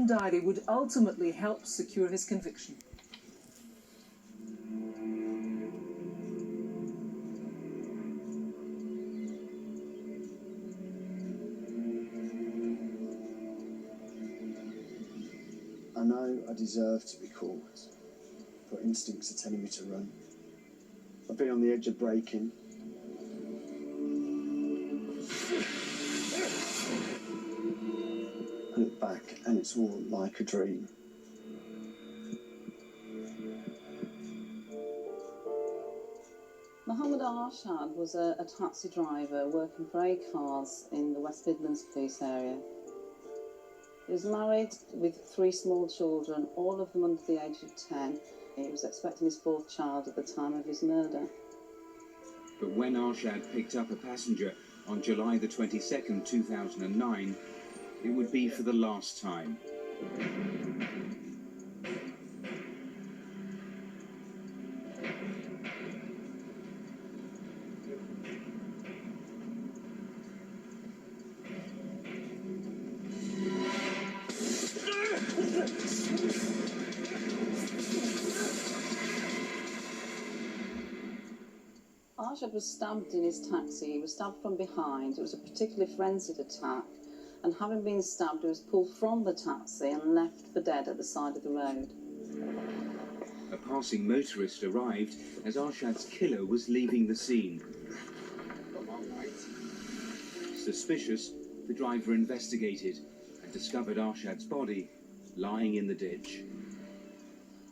one diary would ultimately help secure his conviction. I know I deserve to be caught, but instincts are telling me to run. I've been on the edge of breaking. I look back and it's all like a dream. Mohammed Arshad was a taxi driver working for A-Cars in the West Midlands police area. He was married with 3 small children, all of them under the age of 10. He was expecting his 4th child at the time of his murder. But when Arshad picked up a passenger on July the 22nd, 2009, it would be for the last time. Arshad was stabbed in his taxi. He was stabbed from behind. It was a particularly frenzied attack. And having been stabbed, he was pulled from the taxi and left for dead at the side of the road. A passing motorist arrived as Arshad's killer was leaving the scene. Suspicious, the driver investigated and discovered Arshad's body lying in the ditch.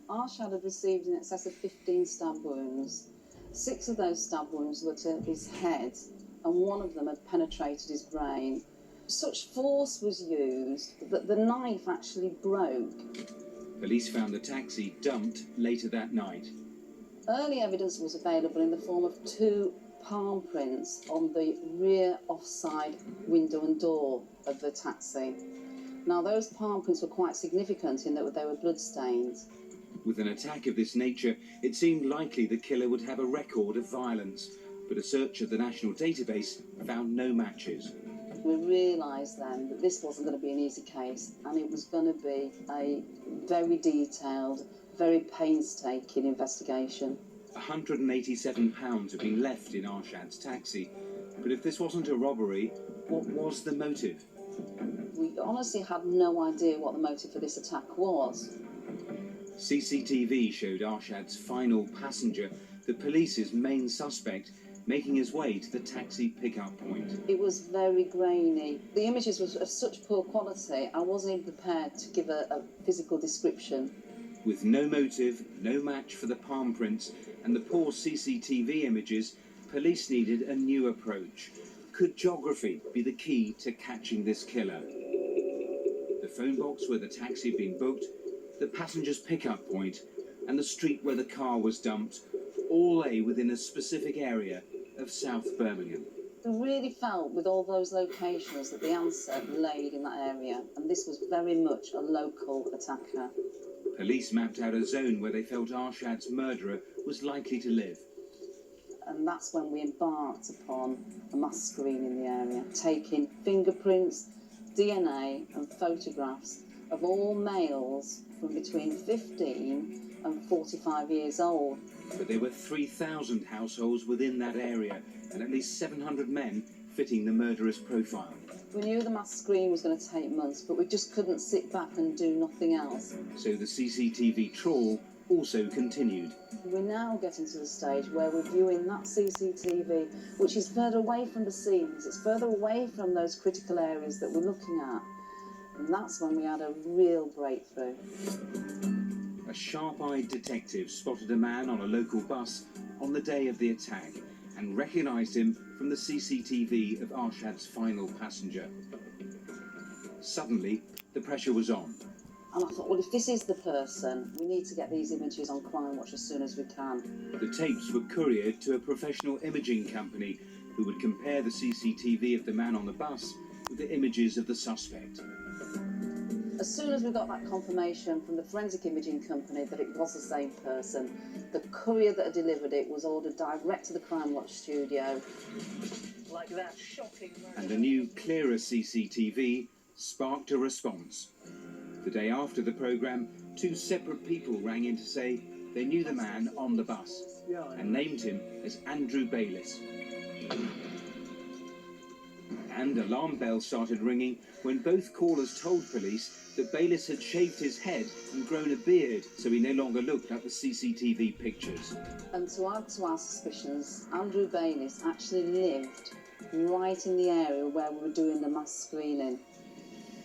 Arshad had received in excess of 15 stab wounds. 6 of those stab wounds were to his head, and 1 of them had penetrated his brain. Such force was used that the knife actually broke. Police found the taxi dumped later that night. Early evidence was available in the form of 2 palm prints on the rear offside window and door of the taxi. Now, those palm prints were quite significant in that they were bloodstains. With an attack of this nature, it seemed likely the killer would have a record of violence, but a search of the national database found no matches. We realised then that this wasn't going to be an easy case, and it was going to be a very detailed, very painstaking investigation. £187 had been left in Arshad's taxi, but if this wasn't a robbery, what was the motive? We honestly had no idea what the motive for this attack was. CCTV showed Arshad's final passenger, the police's main suspect, making his way to the taxi pickup point. It was very grainy. The images were of such poor quality, I wasn't even prepared to give a physical description. With no motive, no match for the palm prints, and the poor CCTV images, police needed a new approach. Could geography be the key to catching this killer? The phone box where the taxi had been booked, the passenger's pickup point, and the street where the car was dumped, all lay within a specific area of South Birmingham. I really felt with all those locations that the answer laid in that area, and this was very much a local attacker. Police mapped out a zone where they felt Arshad's murderer was likely to live. And that's when we embarked upon a mass screen in the area, taking fingerprints, DNA and photographs of all males from between 15 and 45 years old. But there were 3,000 households within that area and at least 700 men fitting the murderer's profile. We knew the mass screen was going to take months, but we just couldn't sit back and do nothing else. So the CCTV trawl also continued. We're now getting to the stage where we're viewing that CCTV, which is further away from the scenes. It's further away from those critical areas that we're looking at. And that's when we had a real breakthrough. A sharp-eyed detective spotted a man on a local bus on the day of the attack and recognised him from the CCTV of Arshad's final passenger. Suddenly, the pressure was on. And I thought, well, if this is the person, we need to get these images on Crime Watch as soon as we can. The tapes were couriered to a professional imaging company who would compare the CCTV of the man on the bus with the images of the suspect. As soon as we got that confirmation from the forensic imaging company that it was the same person, the courier that had delivered it was ordered direct to the Crime Watch studio. Like that shocking murder. And the new, clearer CCTV sparked a response. The The day after the programme, two separate people rang in to say they knew the man on the bus and named him as Andrew Baylis. And alarm bells started ringing when both callers told police that Baylis had shaved his head and grown a beard, so he no longer looked like the CCTV pictures. And to add to our suspicions, Andrew Baylis actually lived right in the area where we were doing the mass screening.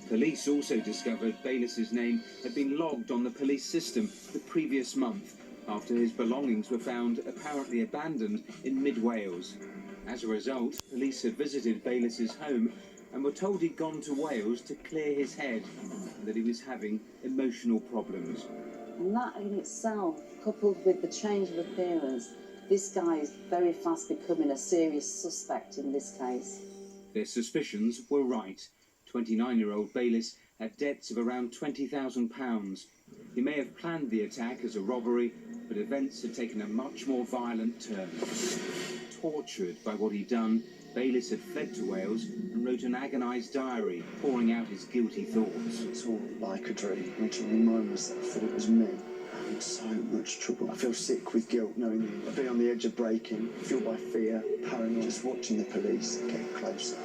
Police also discovered Baylis's name had been logged on the police system the previous month after his belongings were found apparently abandoned in mid-Wales. As a result, police had visited Baylis's home and were told he'd gone to Wales to clear his head and that he was having emotional problems. And that in itself, coupled with the change of appearance, this guy is very fast becoming a serious suspect in this case. Their suspicions were right. 29-year-old Baylis had debts of around £20,000. He may have planned the attack as a robbery, but events had taken a much more violent turn. Tortured by what he'd done, Baylis had fled to Wales and wrote an agonised diary, pouring out his guilty thoughts. It's all like a dream. I want to remind myself that it was me. I'm in so much trouble. I feel sick with guilt knowing that I've been on the edge of breaking, fueled by fear, paranoid, just watching the police get closer.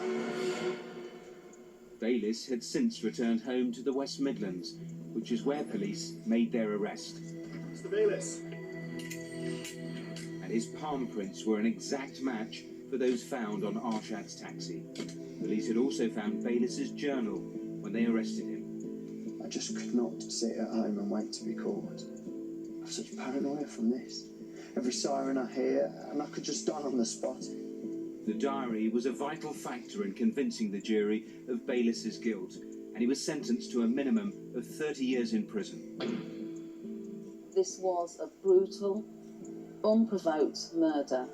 Baylis had since returned home to the West Midlands, which is where police made their arrest. Mr. Baylis. And his palm prints were an exact match for those found on Arshad's taxi. Police had also found Baylis's journal when they arrested him. I just could not sit at home and wait to be caught. I have such paranoia from this. Every siren I hear, and I could just die on the spot. The diary was a vital factor in convincing the jury of Baylis's guilt, and he was sentenced to a minimum of 30 years in prison. This was a brutal, unprovoked murder.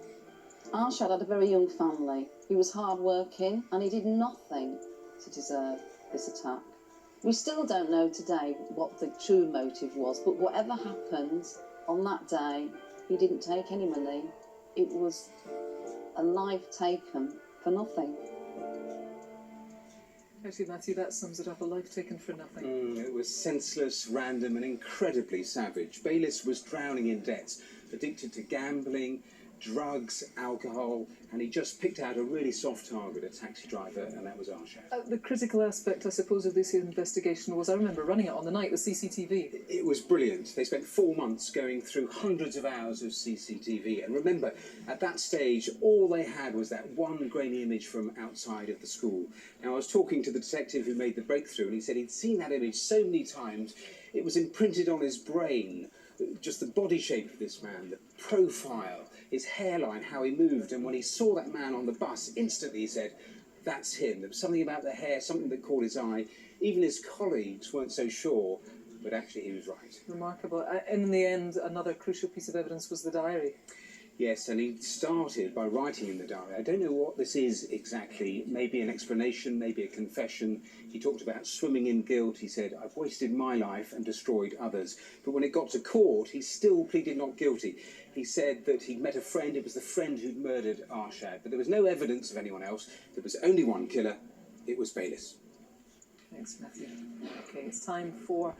Arshad had a very young family. He was hard-working and he did nothing to deserve this attack. We still don't know today what the true motive was, but whatever happened on that day, he didn't take any money. It was a life taken for nothing. Actually, Matthew, that sums it up, a life taken for nothing. It was senseless, random and incredibly savage. Baylis was drowning in debts, addicted to gambling, drugs, alcohol, and he just picked out a really soft target, a taxi driver, and that was Arshad. The critical aspect, I suppose, of this investigation was, I remember running it on the night, the CCTV. It was brilliant. They spent 4 months going through hundreds of hours of CCTV, and remember, at that stage, all they had was that one grainy image from outside of the school. Now, I was talking to the detective who made the breakthrough, and he said he'd seen that image so many times, it was imprinted on his brain. Just the body shape of this man, the profile, his hairline, how he moved, and when he saw that man on the bus, instantly he said, that's him. There was something about the hair, something that caught his eye. Even his colleagues weren't so sure, but actually he was right. Remarkable. In the end, another crucial piece of evidence was the diary. Yes, and he started by writing in the diary. I don't know what this is exactly, maybe an explanation, maybe a confession. He talked about swimming in guilt. He said, I've wasted my life and destroyed others. But when it got to court, he still pleaded not guilty. He said that he'd met a friend, it was the friend who'd murdered Arshad, but there was no evidence of anyone else. There was only one killer, it was Baylis. Thanks, Matthew. Okay, it's time for